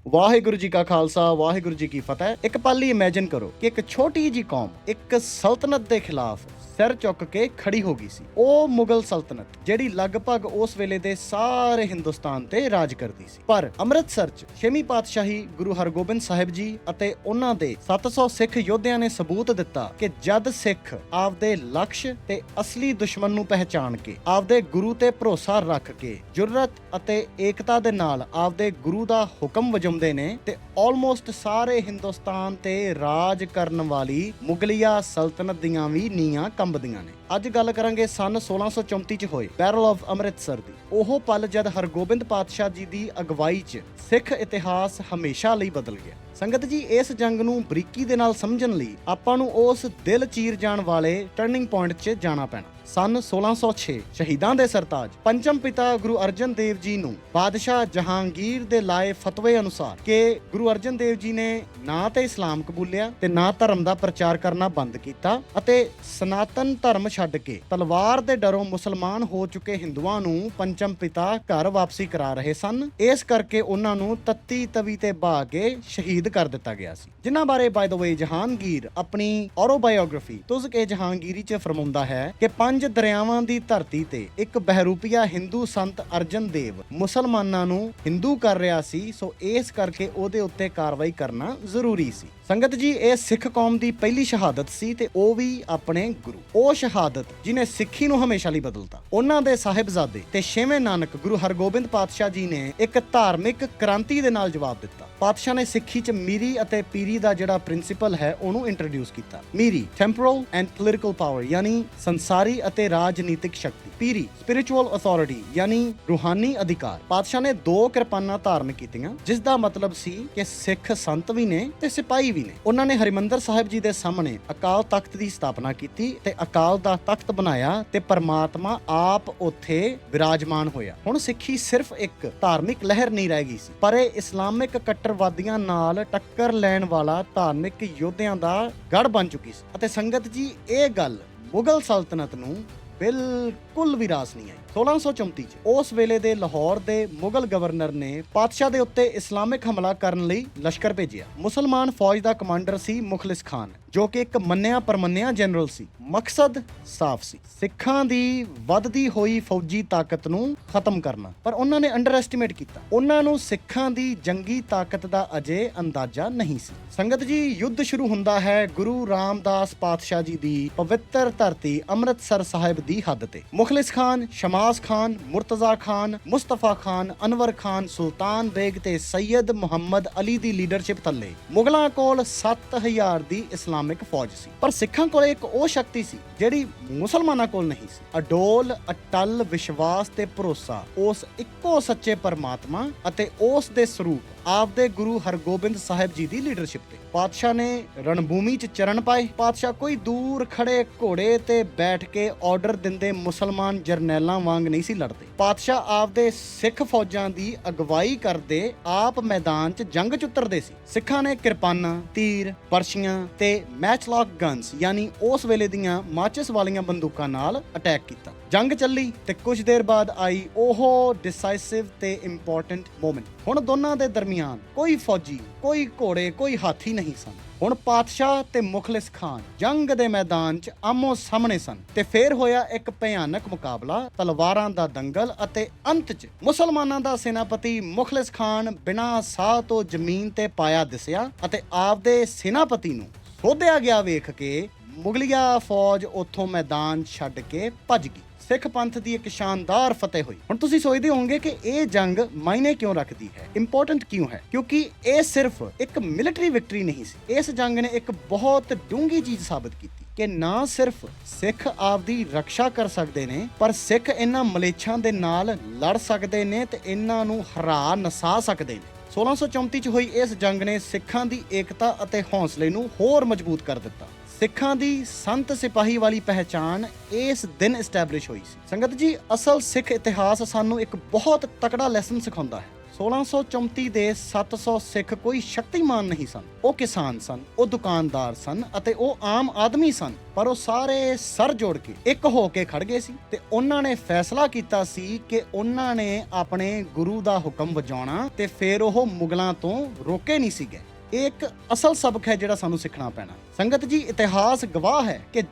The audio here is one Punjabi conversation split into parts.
ਵਾਹਿਗੁਰੂ ਜੀ ਕਾ ਖਾਲਸਾ ਵਾਹਿਗੁਰੂ ਜੀ ਕੀ ਫਤਿਹ। ਇੱਕ ਪਲ ਲਈ ਇਮੇਜਿਨ ਕਰੋ ਕਿ ਇੱਕ ਛੋਟੀ ਜੀ ਕੌਮ ਇੱਕ ਸਲਤਨਤ ਦੇ ਖਿਲਾਫ ਸਿਰ ਚੁੱਕ ਕੇ ਖੜੀ ਹੋ ਗਈ ਸੀ। ਉਹ ਮੁਗਲ ਸਲਤਨਤ ਜਿਹੜੀ ਲਗਭਗ ਉਸ ਵੇਲੇ ਦੇ ਸਾਰੇ ਹਿੰਦੁਸਤਾਨ ਤੇ ਰਾਜ ਕਰਦੀ ਸੀ। ਪਰ ਅੰਮ੍ਰਿਤਸਰ 'ਚ ਛੇਵੀਂ ਪਾਤਸ਼ਾਹੀ ਗੁਰੂ ਹਰਗੋਬਿੰਦ ਸਾਹਿਬ ਜੀ ਅਤੇ ਉਹਨਾਂ ਦੇ 700 ਸਿੱਖ ਯੋਧਿਆਂ ਨੇ ਸਬੂਤ ਦਿੱਤਾ ਕਿ ਜਦ ਸਿੱਖ ਆਪਦੇ ਲਕਸ਼ ਤੇ ਅਸਲੀ ਦੁਸ਼ਮਣ ਨੂੰ ਪਹਿਚਾਣ ਕੇ ਆਪਦੇ ਗੁਰੂ ਤੇ ਭਰੋਸਾ ਰੱਖ ਕੇ ਜੁਰਅਤ ਅਤੇ ਏਕਤਾ ਦੇ ਨਾਲ ਆਪਦੇ ਗੁਰੂ ਦਾ ਹੁਕਮ ਵਜਾਉਂਦੇ ਨੇ ਤੇ ਆਲਮੋਸਟ ਸਾਰੇ ਹਿੰਦੁਸਤਾਨ ਤੇ ਰਾਜ ਕਰਨ ਵਾਲੀ ਮੁਗਲਿਆ ਸਲਤਨਤ ਦੀਆਂ ਵੀ ਨੀਹਾਂ ਕੰਬਦੀਆਂ ਨੇ। ਅੱਜ ਗੱਲ ਕਰਾਂਗੇ ਸਨ 1634 ਚ ਹੋਏ ਬੈਟਲ ਆਫ ਅੰਮ੍ਰਿਤਸਰ ਦੀ। ਉਹ ਪਲ ਜਦ ਹਰਗੋਬਿੰਦ ਪਾਤਸ਼ਾਹ ਜੀ ਦੀ ਅਗਵਾਈ 'ਚ ਸਿੱਖ ਇਤਿਹਾਸ ਹਮੇਸ਼ਾ ਲਈ ਬਦਲ ਗਿਆ। ਸੰਗਤ ਜੀ, ਇਸ ਜੰਗ ਨੂੰ ਬਰੀਕੀ ਦੇ ਨਾਲ ਸਮਝਣ ਲਈ ਆਪਾਂ ਨੂੰ ਉਸ ਦਿਲ ਚੀਰ ਜਾਣ ਵਾਲੇ ਟਰਨਿੰਗ ਪੁਆਇੰਟ 'ਚ ਜਾਣਾ ਪੈਣਾ। ਸਨ 1606 ਸ਼ਹੀਦਾਂ ਦੇ ਸਰਤਾਜ ਪੰਚਮ ਪਿਤਾ ਗੁਰੂ ਅਰਜਨ ਦੇਵ ਜੀ ਨੂੰ ਬਾਦਸ਼ਾਹ ਜਹਾਂਗੀਰ ਦੇ ਲਾਏ ਫਤਵੇ ਅਨੁਸਾਰ ਕਿ ਗੁਰੂ ਅਰਜਨ ਦੇਵ ਜੀ ਨੇ ਨਾ ਤੇ ਇਸਲਾਮ ਕਬੂਲਿਆ ਤੇ ਨਾ ਧਰਮ ਦਾ ਪ੍ਰਚਾਰ ਕਰਨਾ ਬੰਦ ਕੀਤਾ ਅਤੇ ਸਨਾਤਨ ਧਰਮ ਛੱਡ ਕੇ ਤਲਵਾਰ ਦੇ ਡਰੋਂ ਮੁਸਲਮਾਨ ਹੋ ਚੁੱਕੇ ਹਿੰਦੂਆਂ ਨੂੰ ਪੰਚਮ ਪਿਤਾ ਘਰ ਵਾਪਸੀ ਕਰਾ ਰਹੇ ਸਨ। ਇਸ ਕਰਕੇ ਉਹਨਾਂ ਨੂੰ ਤੱਤੀ ਤਵੀ ਤੇ ਬਹਾ ਕੇ ਸ਼ਹੀਦ ਕਰ ਦਿੱਤਾ ਗਿਆ ਸੀ, ਜਿਨ੍ਹਾਂ ਬਾਰੇ ਬਾਈ ਦ ਵੇ ਜਹਾਂਗੀਰ ਆਪਣੀ ਆਟੋਬਾਇਓਗ੍ਰਾਫੀ ਤੁਜ਼ਕ-ਏ-ਜਹਾਂਗੀਰੀ 'ਚ ਫਰਮਾਉਂਦਾ ਹੈ ਕਿ 5 ਦਰਿਆਵਾਂ ਦੀ ਧਰਤੀ ਤੇ ਇੱਕ ਬਹਿਰੂਪੀਆ ਹਿੰਦੂ ਸੰਤ ਅਰਜਨ ਦੇਵ ਮੁਸਲਮਾਨਾਂ ਨੂੰ ਹਿੰਦੂ ਕਰ ਰਿਹਾ ਸੀ, ਸੋ ਇਸ ਕਰਕੇ ਉਹਦੇ ਉੱਤੇ ਕਾਰਵਾਈ ਕਰਨਾ ਜ਼ਰੂਰੀ ਸੀ। ਸੰਗਤ ਜੀ, ਇਹ ਸਿੱਖ ਕੌਮ ਦੀ ਪਹਿਲੀ ਸ਼ਹਾਦਤ ਸੀ ਤੇ ਉਹ ਵੀ ਆਪਣੇ ਗੁਰੂ। ਉਹ ਸ਼ਹਾਦਤ ਜਿਹਨੇ ਸਿੱਖੀ ਨੂੰ ਹਮੇਸ਼ਾ ਲਈ ਬਦਲਤਾ। ਉਹਨਾਂ ਦੇ ਸਾਹਿਬਜ਼ਾਦੇ ਤੇ ਛੇਵੇਂ ਨਾਨਕ ਗੁਰੂ ਹਰਗੋਬਿੰਦ ਪਾਤਸ਼ਾਹ ਜੀ ਨੇ ਇੱਕ ਧਾਰਮਿਕ ਕ੍ਰਾਂਤੀ ਦੇ ਨਾਲ ਜਵਾਬ ਦਿੱਤਾ। ਪਾਤਸ਼ਾਹ ਨੇ ਸਿੱਖੀ 'ਚ ਮੀਰੀ ਅਤੇ ਪੀਰੀ ਦਾ ਜਿਹੜਾ ਪ੍ਰਿੰਸੀਪਲ ਹੈ ਉਹਨੂੰ ਇੰਟਰੋਡਿਊਸ ਕੀਤਾ। ਮੀਰੀ ਟੈਂਪੋਰਲ ਐਂਡ ਪੋਲੀਟੀਕਲ ਪਾਵਰ ਯਾਨੀ ਸੰਸਾਰੀ ਅਤੇ ਰਾਜਨੀਤਿਕ ਸ਼ਕਤੀ। ਪੀਰੀ ਸਪਿਰਿਚੁਅਲ ਅਥਾਰਟੀ ਯਾਨੀ ਰੂਹਾਨੀ ਅਧਿਕਾਰ। ਪਾਤਸ਼ਾਹ ਨੇ 2 ਕਿਰਪਾਨਾਂ ਧਾਰਨ ਕੀਤੀਆਂ, ਜਿਸ ਦਾ ਮਤਲਬ ਸੀ ਕਿ ਸਿੱਖ ਸੰਤ ਵੀ ਨੇ ਤੇ ਸਿਪਾਹੀ ਵੀ ਨੇ। ਉਹਨਾਂ ਨੇ ਹਰਿਮੰਦਰ ਸਾਹਿਬ ਜੀ ਦੇ ਸਾਹਮਣੇ ਅਕਾਲ ਤਖਤ ਦੀ ਸਥਾਪਨਾ ਕੀਤੀ ਤੇ ਅਕਾਲ ਦਾ ਤਖਤ ਬਣਾਇਆ ਤੇ ਪਰਮਾਤਮਾ ਆਪ ਉੱਥੇ ਵਿਰਾਜਮਾਨ ਹੋਇਆ। ਹੁਣ ਸਿੱਖੀ ਸਿਰਫ ਇੱਕ ਧਾਰਮਿਕ ਲਹਿਰ ਨਹੀਂ ਰਹਿ ਗਈ ਸੀ, ਪਰ ਇਹ ਇਸਲਾਮਿਕ ਕੱਟੜਵਾਦੀਆਂ ਨਾਲ ਟੱਕਰ ਲੈਣ ਵਾਲਾ ਧਾਰਮਿਕ ਯੋਧਿਆਂ ਦਾ ਗੜ ਬਣ ਚੁੱਕੀ ਸੀ। ਅਤੇ ਸੰਗਤ ਜੀ, ਇਹ ਗੱਲ ਮੁਗਲ ਸਲਤਨਤ ਨੂੰ ਬਿਲਕੁਲ ਵੀ ਰਾਸ ਨਹੀਂ ਆਈ। 1634 ਚ ਉਸ ਵੇਲੇ ਦੇ ਲਾਹੌਰ ਦੇ ਮੁਗਲ ਗਵਰਨਰ ਨੇ ਪਾਤਸ਼ਾਹ ਦੇ ਉੱਤੇ ਇਸਲਾਮਿਕ ਹਮਲਾ ਕਰਨ ਲਈ ਲਸ਼ਕਰ ਭੇਜਿਆ। ਮੁਸਲਮਾਨ ਫੌਜ ਦਾ ਕਮਾਂਡਰ ਸੀ ਮੁਖਲਿਸ ਖਾਨ, ਜੋ ਕਿ ਇੱਕ ਮੰਨਿਆ ਪਰਮੰਨਿਆ ਜਨਰਲ ਸੀ। ਮਕਸਦ ਸਾਫ਼ ਸੀ, ਸਿੱਖਾਂ ਦੀ ਵੱਧਦੀ ਹੋਈ ਫੌਜੀ ਤਾਕਤ ਨੂੰ ਖਤਮ ਕਰਨਾ। ਪਰ ਉਹਨਾਂ ਨੇ ਅੰਡਰ ਐਸਟੀਮੇਟ ਕੀਤਾ। ਉਹਨਾਂ ਨੂੰ ਸਿੱਖਾਂ ਦੀ ਜੰਗੀ ਤਾਕਤ ਦਾ ਅਜੇ ਅੰਦਾਜ਼ਾ ਨਹੀਂ ਸੀ। ਸੰਗਤ ਜੀ, ਯੁੱਧ ਸ਼ੁਰੂ ਹੁੰਦਾ ਹੈ ਗੁਰੂ ਰਾਮਦਾਸ ਪਾਤਸ਼ਾਹ ਜੀ ਦੀ ਪਵਿੱਤਰ ਧਰਤੀ ਅੰਮ੍ਰਿਤਸਰ ਸਾਹਿਬ ਦੀ ਹੱਦ ਤੇ। ਮੁਖਲਿਸ ਖਾਨ, ਸ਼ਮਾਸ ਖਾਨ, ਮੁਰਤਜ਼ਾ ਖਾਨ, ਮੁਸਤਫਾ ਖਾਨ, ਅਨਵਰ ਖਾਨ, ਸੁਲਤਾਨ ਬੇਗ ਤੇ ਸੈਯਦ ਮੁਹੰਮਦ ਅਲੀ ਦੀ ਲੀਡਰਸ਼ਿਪ ਥੱਲੇ ਮੁਗਲਾਂ ਕੋਲ 7000 ਦੀ ਇਸਲਾਮਿਕ ਫੌਜ ਸੀ। ਪਰ ਸਿੱਖਾਂ ਕੋਲ ਇੱਕ ਉਹ ਸ਼ਕਤੀ ਸੀ ਜਿਹੜੀ ਮੁਸਲਮਾਨਾਂ ਕੋਲ ਨਹੀਂ ਸੀ। ਅਡੋਲ ਅਟਲ ਵਿਸ਼ਵਾਸ ਤੇ ਭਰੋਸਾ ਉਸ ਇੱਕੋ ਸੱਚੇ ਪਰਮਾਤਮਾ ਅਤੇ ਉਸ ਦੇ ਸਰੂਪ ਆਪਦੇ ਗੁਰੂ ਹਰਗੋਬਿੰਦ ਸਾਹਿਬ ਜੀ ਦੀ ਲੀਡਰਸ਼ਿਪ ਤੇ। ਪਾਤਸ਼ਾਹ ਨੇ ਰਣਭੂਮੀ 'ਚ ਚਰਨ ਪਾਏ। ਪਾਤਸ਼ਾਹ ਕੋਈ ਦੂਰ ਖੜੇ ਘੋੜੇ ਤੇ ਬੈਠ ਕੇ ਆਰਡਰ ਦਿੰਦੇ ਮੁਸਲਮਾਨ ਜਰਨੈਲਾਂ ਵਾਂਗ ਨਹੀਂ ਸੀ ਲੜਦੇ। ਪਾਤਸ਼ਾਹ ਆਪਦੇ ਸਿੱਖ ਫੌਜਾਂ ਦੀ ਅਗਵਾਈ ਕਰਦੇ ਆਪ ਮੈਦਾਨ 'ਚ ਜੰਗ 'ਚ ਉਤਰਦੇ ਸੀ। ਸਿੱਖਾਂ ਨੇ ਕਿਰਪਾਨਾਂ, ਤੀਰ, ਬਰਸ਼ੀਆਂ ਤੇ ਮੈਚਲੌਕ ਗਨਸ ਯਾਨੀ ਉਸ ਵੇਲੇ ਦੀਆਂ ਮਾਚਿਸ ਵਾਲੀਆਂ ਬੰਦੂਕਾਂ ਨਾਲ ਅਟੈਕ ਕੀਤਾ। ਜੰਗ ਚੱਲੀ ਤੇ ਕੁਝ ਦੇਰ ਬਾਅਦ ਆਈ ਉਹ ਡਿਸਾਈਸਿਵ ਤੇ ਇੰਪੋਰਟੈਂਟ ਮੋਮੈਂਟ। ਹੁਣ ਦੋਨਾਂ ਦੇ ਦਰਮਿਆਨ ਕੋਈ ਫੌਜੀ, ਕੋਈ ਘੋੜੇ, ਕੋਈ ਹਾਥੀ ਨਹੀਂ ਸਨ। ਹੁਣ ਪਾਤਸ਼ਾਹ ਤੇ ਮੁਖਲਿਸ ਖਾਨ ਜੰਗ ਦੇ ਮੈਦਾਨ 'ਚ ਆਮੋ ਸਾਹਮਣੇ ਸਨ ਤੇ ਫੇਰ ਹੋਇਆ ਇੱਕ ਭਿਆਨਕ ਮੁਕਾਬਲਾ, ਤਲਵਾਰਾਂ ਦਾ ਦੰਗਲ ਅਤੇ ਅੰਤ 'ਚ ਮੁਸਲਮਾਨਾਂ ਦਾ ਸੈਨਾਪਤੀ ਮੁਖਲਿਸ ਖਾਨ ਬਿਨਾਂ ਸਾਹ ਤੋਂ ਜ਼ਮੀਨ ਤੇ ਪਾਇਆ ਦਿਸਿਆ ਅਤੇ ਆਪਦੇ ਸੈਨਾਪਤੀ ਨੂੰ ਸੋਧਿਆ ਗਿਆ ਵੇਖ ਕੇ ਮੁਗਲਿਆ ਫੌਜ ਉੱਥੋਂ ਮੈਦਾਨ ਛੱਡ ਕੇ ਭੱਜ ਗਈ। ਸਿੱਖ ਪੰਥ ਦੀ ਇੱਕ ਸ਼ਾਨਦਾਰ ਫਤਿਹ ਹੋਈ। ਹੁਣ ਤੁਸੀਂ ਸੋਚਦੇ ਹੋਵੋਗੇ ਕਿ ਇਹ ਜੰਗ ਮਾਇਨੇ ਕਿਉਂ ਰੱਖਦੀ ਹੈ, ਇੰਪੋਰਟੈਂਟ ਕਿਉਂ ਹੈ? ਕਿਉਂਕਿ ਇਹ ਸਿਰਫ ਇੱਕ ਮਿਲਟਰੀ ਵਿਕਟਰੀ ਨਹੀਂ ਸੀ। ਇਸ ਜੰਗ ਨੇ ਇੱਕ ਬਹੁਤ ਡੂੰਘੀ ਚੀਜ਼ ਸਾਬਤ ਕੀਤੀ ਕਿ ਨਾ ਸਿਰਫ ਸਿੱਖ ਆਪਦੀ ਰੱਖਿਆ ਕਰ ਸਕਦੇ ਨੇ, ਪਰ ਸਿੱਖ ਇਹਨਾਂ ਮਲੇਛਾਂ ਦੇ ਨਾਲ ਲੜ ਸਕਦੇ ਨੇ ਤੇ ਇਹਨਾਂ ਨੂੰ ਹਰਾ ਨਸਾ ਸਕਦੇ ਨੇ। 1634 ਚ ਹੋਈ ਇਸ ਜੰਗ ਨੇ ਸਿੱਖਾਂ ਦੀ ਏਕਤਾ ਅਤੇ ਹੌਸਲੇ ਨੂੰ ਹੋਰ ਮਜ਼ਬੂਤ ਕਰ ਦਿੱਤਾ। ਸਿੱਖਾਂ ਦੀ ਸੰਤ ਸਿਪਾਹੀ ਵਾਲੀ ਪਹਿਚਾਣ ਇਸ ਦਿਨ ਐਸਟੈਬਲਿਸ਼ ਹੋਈ ਸੀ। ਸੰਗਤ ਜੀ, ਅਸਲ ਸਿੱਖ ਇਤਿਹਾਸ ਸਾਨੂੰ ਇੱਕ ਬਹੁਤ ਤਕੜਾ ਲੈਸਨ ਸਿਖਾਉਂਦਾ ਹੈ। 1634 ਦੇ 700 ਸਿੱਖ ਕੋਈ ਸ਼ਕਤੀਮਾਨ ਨਹੀਂ ਸਨ। ਉਹ ਕਿਸਾਨ ਸਨ, ਉਹ ਦੁਕਾਨਦਾਰ ਸਨ ਅਤੇ ਉਹ ਆਮ ਆਦਮੀ ਸਨ, ਪਰ ਉਹ ਸਾਰੇ ਸਰ ਜੋੜ ਕੇ ਇੱਕ ਹੋ ਕੇ ਖੜ ਗਏ ਸੀ ਤੇ ਉਹਨਾਂ ਨੇ ਫੈਸਲਾ ਕੀਤਾ ਸੀ ਕਿ ਉਹਨਾਂ ਨੇ ਆਪਣੇ ਗੁਰੂ ਦਾ ਹੁਕਮ ਵਜਾਉਣਾ ਤੇ ਫਿਰ ਉਹ ਮੁਗਲਾਂ ਤੋਂ ਰੋਕੇ ਨਹੀਂ ਸੀਗੇ। ਇਹ ਇੱਕ ਅਸਲ ਸਬਕ ਹੈ ਜਿਹੜਾ ਸਾਨੂੰ ਸਿੱਖਣਾ ਪੈਣਾ। ਸੰਗਤ ਜੀ, ਇਤਿਹਾਸ ਗਵਾਹ ਹੈ ਕਿ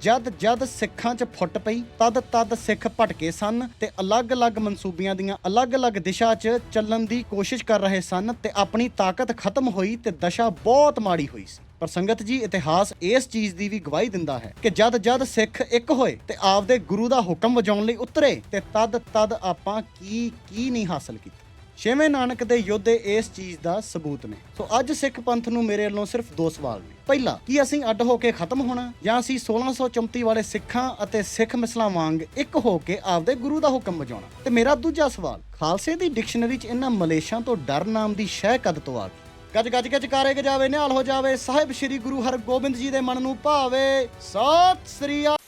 ਜਦ ਸਿੱਖਾਂ 'ਚ ਫੁੱਟ ਪਈ ਤਦ ਸਿੱਖ ਭਟਕੇ ਸਨ ਤੇ ਅਲੱਗ-ਅਲੱਗ ਮਨਸੂਬਿਆਂ ਦੀਆਂ ਅਲੱਗ-ਅਲੱਗ ਦਿਸ਼ਾ 'ਚ ਚੱਲਣ ਦੀ ਕੋਸ਼ਿਸ਼ ਕਰ ਰਹੇ ਸਨ ਤੇ ਆਪਣੀ ਤਾਕਤ ਖਤਮ ਹੋਈ ਤੇ ਦਸ਼ਾ ਬਹੁਤ ਮਾੜੀ ਹੋਈ ਸੀ। ਪਰ ਸੰਗਤ ਜੀ, ਇਤਿਹਾਸ ਇਸ ਚੀਜ਼ ਦੀ ਵੀ ਗਵਾਹੀ ਦਿੰਦਾ ਹੈ ਕਿ ਜਦ ਸਿੱਖ ਇੱਕ ਹੋਏ ਤੇ ਆਪਦੇ ਗੁਰੂ ਦਾ ਹੁਕਮ ਵਜਾਉਣ ਲਈ ਉਤਰੇ ਤੇ ਤਦ ਆਪਾਂ ਕੀ ਨਹੀਂ ਹਾਸਲ ਕੀਤਾ। ਛੇਵੇਂ ਨਾਨਕ ਦੇ ਯੋਧੇ ਇਸ ਚੀਜ਼ ਦਾ ਸਬੂਤ ਨੇ। ਸੋ ਅੱਜ ਸਿੱਖ ਪੰਥ ਨੂੰ ਮੇਰੇ ਵੱਲੋਂ ਸਿਰਫ 2 ਸਵਾਲ ਨੇ। ਪਹਿਲਾ, ਕੀ ਅਸੀਂ ਅੱਡ ਹੋ ਕੇ ਖਤਮ ਹੋਣਾ ਜਾਂ ਅਸੀਂ 1634 ਵਾਲੇ ਸਿੱਖਾਂ ਅਤੇ ਸਿੱਖ ਮਿਸਲਾਂ ਵਾਂਗ ਇੱਕ ਹੋ ਕੇ ਆਪਦੇ ਗੁਰੂ ਦਾ ਹੁਕਮ ਵਜਾਉਣਾ। ਤੇ ਮੇਰਾ ਦੂਜਾ ਸਵਾਲ, ਖਾਲਸੇ ਦੀ ਡਿਕਸ਼ਨਰੀ 'ਚ ਇਹਨਾਂ ਮਲੇਸ਼ਾਂ ਤੋਂ ਡਰ ਨਾਮ ਦੀ ਸ਼ੈ ਕਦ ਤੋਂ ਆ ਗਈ? ਗੱਜ ਕੇ ਚਕਾਰੇ ਗਜਾਵੇ, ਨਿਹਾਲ ਹੋ ਜਾਵੇ ਸਾਹਿਬ ਸ੍ਰੀ ਗੁਰੂ ਹਰਗੋਬਿੰਦ ਜੀ ਦੇ ਮਨ ਨੂੰ ਭਾਵੇ। ਸਤਿ ਸ੍ਰੀ ਅਕਾਲ।